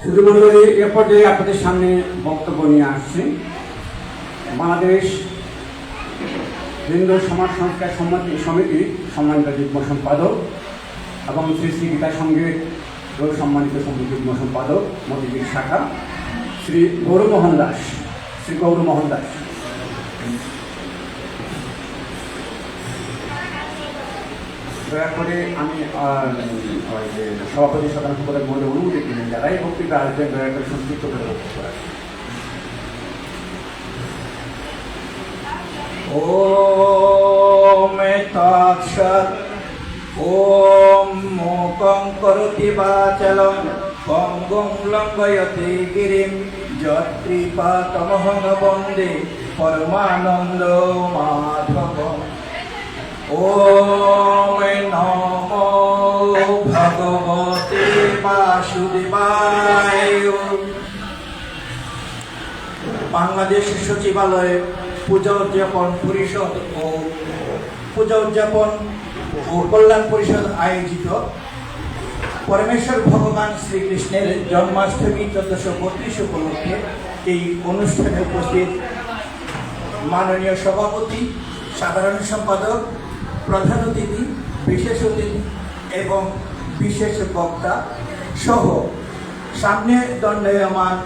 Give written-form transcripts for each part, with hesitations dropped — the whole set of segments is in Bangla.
শুধু মন্ডলী এ পর্যায়ে আপনাদের সামনে বক্তব্য নিয়ে আসছে বাংলাদেশ হিন্দু সমাজ সংস্কার সমিতির সম্মানিত যুগ্ম সম্পাদক এবং শ্রী শ্রী গীতা সংঘের সম্মানিত যুগ্ম সম্পাদক মতিঝিল শাখা শ্রী গৌরমোহন দাস। দয়া করে আমি সভাপতি সাধারণ সম্পাদক বলে অনুমতি দিলেন যারা এই বক্তৃতা আসবেন দয়া করে সংক্ষিপ্ত করে বক্তব্য রাখেন। ওম তৎসৎ। ওম মূকং করোতি বাচালং পঙ্গুং লঙ্ঘয়তে গিরিম যৎকৃপাতমহং বন্দে পরমানন্দ মাধবম। ওম নমো ভগবতে বাসুদেবায়। বাংলাদেশ সচিবালয়ে পূজা উদযাপন পরিষদ ও কল্যাণ পরিষদ আয়োজিত পরমেশ্বর ভগবান শ্রীকৃষ্ণের জন্মাষ্টমী 1432 উপলক্ষে এই অনুষ্ঠানে উপস্থিত মাননীয় সভাপতি, সাধারণ সম্পাদক, প্রধান অতিথি, বিশেষ অতিথি এবং বিশেষ বক্তা সহ সামনে দণ্ডায়মান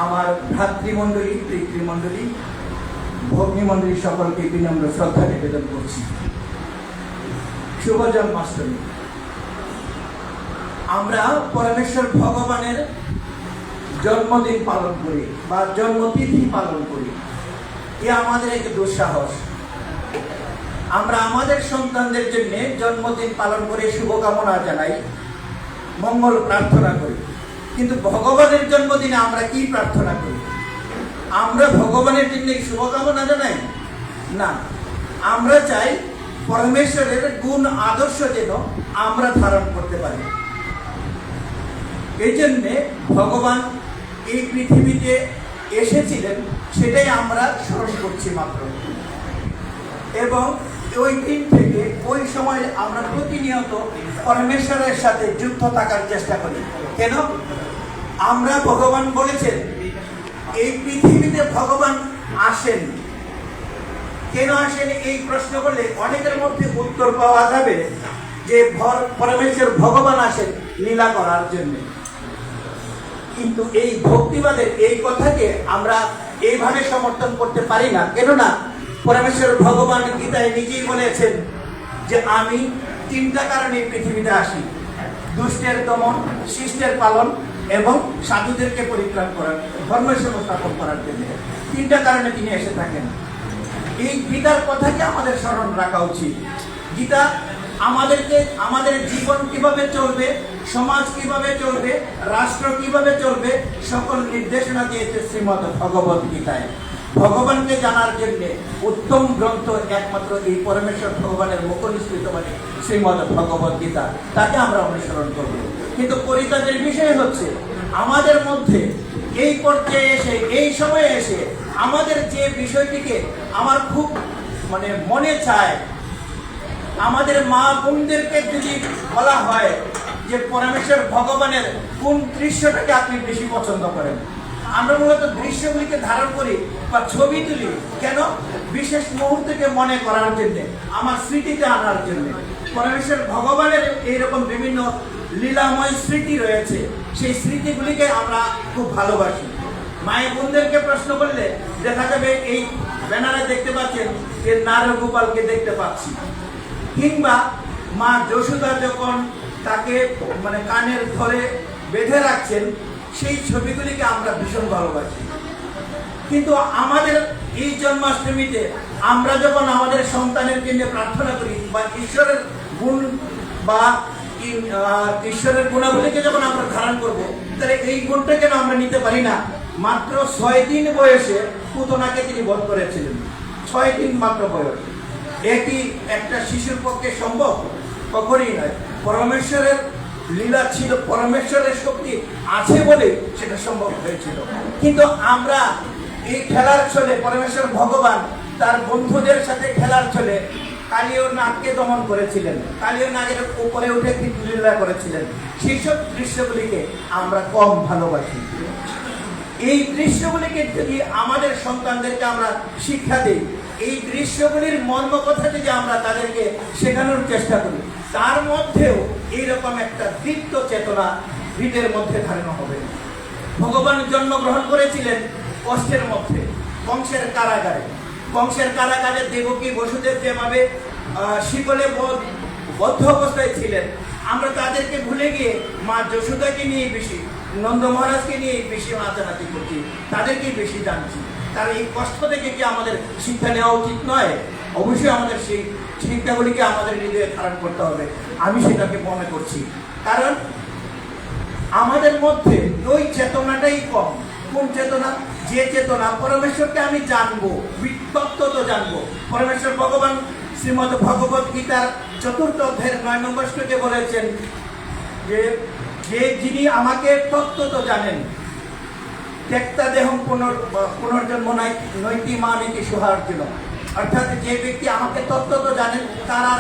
আমার ভ্রাতৃমণ্ডলী, পিতৃমণ্ডলী, ভগ্নীমণ্ডলী সকলকে বিনম্র শ্রদ্ধা নিবেদন করছি। শুভ জন্মাষ্টমী। আমরা পরমেশ্বর ভগবানের জন্মদিন পালন করি বা জন্মতিথি পালন করি, এ আমাদের এক দুঃসাহস। আমরা আমাদের সন্তানদের জন্য জন্মদিন পালন করে শুভকামনা জানাই, মঙ্গল প্রার্থনা করি, কিন্তু ভগবানের জন্মদিনে আমরা কি প্রার্থনা করি? আমরা ভগবানের জন্য শুভকামনা জানাই না, আমরা চাই পরমেশ্বরের গুণ আদর্শ যেন আমরা ধারণ করতে পারি। এই জন্যে ভগবান এই পৃথিবীতে এসেছিলেন, সেটাই আমরা স্মরণ করছি মাত্র। এবং ওই দিন থেকে ওই সময় আমরা প্রতিনিয়ত পরমেশ্বরের সাথে যুক্ত থাকার চেষ্টা করি। কেন? আমরা ভগবান বলেছেন এই পৃথিবীতে ভগবান আসেন। কেন আসেন এই প্রশ্ন করলে অনেকের মধ্যে উত্তর পাওয়া যাবে যে পরমেশ্বর ভগবান আসেন লীলা করার জন্য। কিন্তু এই ভক্তিবাদের এই কথাকে আমরা এইভাবে সমর্থন করতে পারি না। কেননা পরমেশ্বর ভগবান গীতায় নিজেই বলেছেন যে আমি 3টা কারণে পৃথিবীতে আসি: দুষ্টের দমন, শিষ্টের পালন এবং সাধুদেরকে পরিত্রাণ করার, ধর্মের সংস্থাপন করার জন্য। 3টা কারণে তিনি এসে থাকেন। এই গীতার কথাকে আমাদের স্মরণ রাখা উচিত। গীতা আমাদেরকে আমাদের জীবন কিভাবে চলবে, সমাজ কিভাবে চলবে, রাষ্ট্র কিভাবে চলবে, সকল নির্দেশনা দিয়েছে শ্রীমদ্ ভগবত গীতায়। ভগবানকে জানার জন্য উত্তম গ্রন্থ একমাত্র এই পরমেশ্বর ভগবানের মুখনিসৃত বাণী শ্রীমদ্ ভগবত গীতা, তাকে আমরা অনুসরণ করব। কিন্তু পরিতাপের বিষয় হচ্ছে আমাদের মধ্যে এই পর্যায়ে এসে, এই সময়ে এসে আমাদের যে বিষয়টিকে আমার খুব মনে চায়, আমাদের মা বোনদেরকে যদি বলা হয় যে পরমেশ্বর ভগবানের কোন দৃশ্যটাকে আপনি বেশি পছন্দ করেন, আমরা মূলত দৃশ্যগুলিকে ধারণ করি বা ছবি তুলি। কেন? বিশেষ মুহূর্তকে মনে করার জন্য, আমার স্মৃতিতে আনার জন্য। পরমেশ্বর ভগবানের এইরকম বিভিন্ন লীলাময় স্মৃতি রয়েছে, সেই স্মৃতিগুলিকে আমরা খুব ভালোবাসি। মায়ের বোনদেরকে প্রশ্ন করলে দেখা যাবে এই ব্যানারে দেখতে পাচ্ছেন যে নারগোপালকে দেখতে পাচ্ছি, কিংবা মা যশোদা যখন তাকে কানের ধরে বেঁধে রাখছেন, সেই ছবিগুলিকে আমরা ভীষণ ভালোবাসি। কিন্তু আমাদের এই জন্মাষ্টমীতে আমরা যখন আমাদের সন্তানের জন্য প্রার্থনা করি বা ঈশ্বরের গুণ বা ঈশ্বরের গুণাবলীকে যখন আমরা ধারণ করব, তাহলে এই গুণটা কেন আমরা নিতে পারি না? মাত্র 6 দিন বয়সে পুতনাকে তিনি বধ করেছিলেন। 6 দিন মাত্র বয়স। এটি একটা শিশুর পক্ষে সম্ভব? কখনই নয়। পরমেশ্বরের লীলা ছিল, পরমেশ্বরের শক্তি আছে বলে সেটা সম্ভব হয়েছিল। কিন্তু আমরা এই খেলার ছলে, পরমেশ্বর ভগবান তার বন্ধুদের সাথে খেলার ছলে কালীয় নাগকে দমন করেছিলেন, কালীয় নাগের উপরে উঠে লীলা করেছিলেন, সেই সব দৃশ্যগুলিকে আমরা কম ভালোবাসি। এই দৃশ্যগুলিকে যদি আমাদের সন্তানদেরকে আমরা শিক্ষা দিই, এই দৃশ্যগুলির মর্ম কথা যদি আমরা তাদেরকে শেখানোর চেষ্টা করি, তার মধ্যেও এইরকম একটা দীপ্ত চেতনা হৃদয়ের মধ্যে ধারণ হবে। ভগবান জন্মগ্রহণ করেছিলেন কষ্টের মধ্যে, কংসের কারাগারে। কংসের কারাগারে দেবকী বসুদেব যেভাবে শিকলে বদ্ধ অবস্থায় ছিলেন, আমরা তাদেরকে ভুলে গিয়ে মা যশোদাকে নিয়ে বেশি, নন্দ মহারাজকে নিয়ে বেশি নাচানাচি করছি, তাদেরকেই বেশি জানছি। তার এই কষ্ট থেকে কি আমাদের শিক্ষা নেওয়া উচিত নয়? অবশ্যই আমাদের সেই শিক্ষাগুলিকে আমাদের হৃদয়ে ধারণ করতে হবে। আমি সেটাকে মনে করছি, কারণ আমাদের মধ্যে ওই চেতনাটাই কম। কোন চেতনা? যে চেতনা পরমেশ্বরকে আমি জানবো, তত্ত্ব জানবো। পরমেশ্বর ভগবান শ্রীমদ ভগবত গীতার ৪র্থ অধ্যায়ের ৯ নম্বর শ্লোকে বলেছেন যে যিনি আমাকে তত্ত্ব জানেন, ত্যক্তা দেহম পুনর্জন্ম নৈতি মানিতি সুহার্জুন। অর্থাৎ যে ব্যক্তি আমাকে তত্ত্ব জানেন, তার আর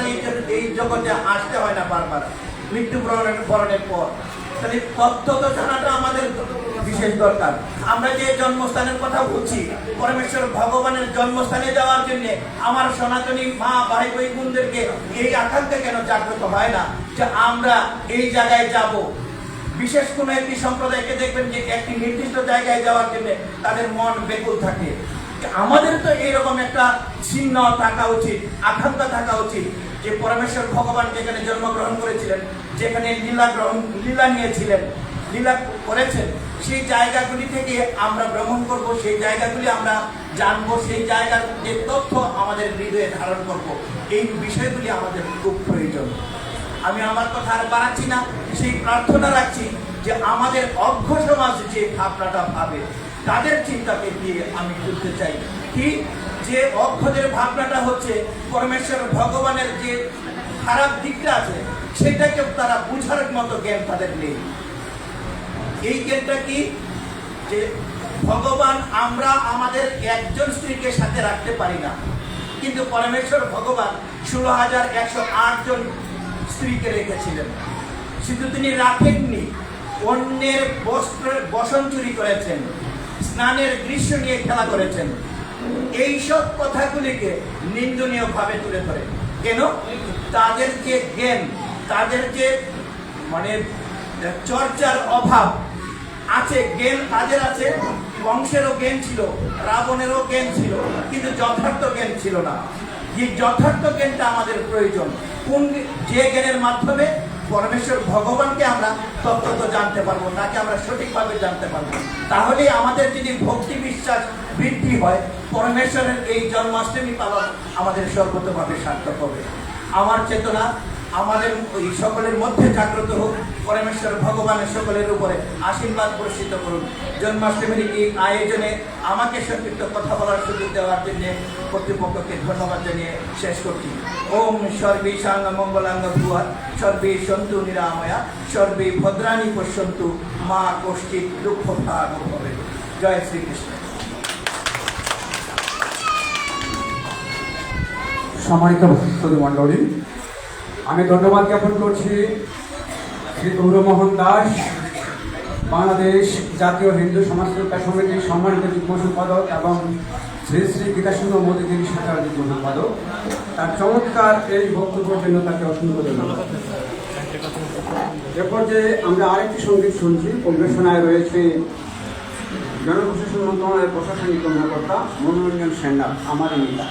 এই জগতে আসতে হয় না বারবার মৃত্যু বরণের পর। তাহলে তত্ত্ব জানাটা আমাদের বিশেষ দরকার। আমরা যে জন্মস্থানের কথা বলছি, পরমেশ্বর ভগবানের জন্মস্থানে যাওয়ার জন্য আমার সনাতনী মা ভাই ভাই বোনদেরকে এই আকাঙ্ক্ষা কেন জাগ্রত হয় না যে আমরা এই জায়গায় যাব? বিশেষ কোনো একটি সম্প্রদায়কে দেখবেন যে একটি নির্দিষ্ট জায়গায় যাওয়ার জন্য তাদের মন ব্যাকুল থাকে। আমাদের তো এইরকম একটা চিহ্ন থাকা উচিত, আকাঙ্ক্ষা থাকা উচিত যে পরমেশ্বর ভগবান যেখানে জন্মগ্রহণ করেছিলেন, যেখানে লীলা নিয়েছিলেন, লীলা করেছেন, সেই জায়গাগুলি থেকে আমরা ভ্রমণ করব, সেই জায়গাগুলি আমরা জানবো, সেই জায়গার যে তথ্য আমাদের হৃদয়ে ধারণ করব। এই বিষয়গুলি আমাদের খুব প্রয়োজন। আমি আমার কথা আর বাড়াচ্ছি না, সেই প্রার্থনা রাখছি যে আমাদের অজ্ঞ সমাজ যে ভাবনাটা ভাবে, তাদের চিন্তাকে দিয়ে আমি তুলতে চাই কি, যে অজ্ঞদের ভাবনাটা হচ্ছে পরমেশ্বর ভগবানের যে খারাপ দিকটা আছে সেটাকে তারা বুঝার মতো জ্ঞান তাদের নেই। এই জ্ঞানটা কি, যে ভগবান আমরা আমাদের একজন স্ত্রীকে সাথে রাখতে পারি না, কিন্তু পরমেশ্বর ভগবান 16,108 জন স্ত্রীকে রেখেছিলেন। শুধু তিনি রাখেননি, অন্যের বসন চুরি করেছেন, স্নানের দৃশ্য নিয়ে খেলা করেছেন। এইসব কথাগুলিকে নিন্দনীয় ভাবে তুলে ধরে। কেন? তাদের যে জ্ঞান, তাদের যে চর্চার অভাব আছে, জ্ঞান তাদের আছে, কংসেরও জ্ঞান ছিল, রাবণেরও জ্ঞান ছিল, কিন্তু যথার্থ জ্ঞান ছিল না। এই যথার্থ জ্ঞানটা আমাদের প্রয়োজন। কোন যে জ্ঞানের মাধ্যমে পরমেশ্বর ভগবানকে আমরা তত্ত্ব জানতে পারবো, তাকে আমরা সঠিকভাবে জানতে পারবো। তাহলে আমাদের যদি ভক্তি বিশ্বাস বৃদ্ধি হয়, পরমেশ্বরের এই জন্মাষ্টমী পালন আমাদের সর্বতভাবে সার্থক হবে। আমার চেতনা আমাদের ওই সকলের মধ্যে জাগ্রত হোক। পরমেশ্বর ভগবানের সকলের উপরে আশীর্বাদ বর্ষিত করুন। জন্মাষ্টমীর এই আয়োজনে আমাকে সংক্ষিপ্ত কথা বলার সুযোগ দেওয়ার জন্য কর্তৃপক্ষকে ধন্যবাদ জানিয়ে শেষ করছি। ওম সর্বে সাঙ্গ মঙ্গলাঙ্গ ভুয়া, সর্বে সন্তু নিরাময়া, সর্বে ভদ্রাণী পশ্যন্তু, মা কষ্টিত দুঃখ ভাগ হবে। জয় শ্রীকৃষ্ণ। সম্মানিত মণ্ডলী, আমি ধন্যবাদ জ্ঞাপন করছি শ্রী গৌরমোহন দাস, বাংলাদেশ জাতীয় হিন্দু সমাজকর্তা সমিতির সম্মানিত যুগ্ম সম্পাদক এবং শ্রী শ্রী গীতাসুন্দর মোদীগিরি শাখার যুগ্ম সম্পাদক। তার চমৎকার এই বক্তব্যের জন্য তাকে অসংখ্য ধন্যবাদ। এ পর্যায়ে আমরা আরেকটি সঙ্গীত শুনছি। পরিবেশনায় রয়েছে জনপ্রশাসন মন্ত্রণালয়ের প্রশাসনিক কর্মকর্তা মনোরঞ্জন সেন্ডা, আমার নেতা।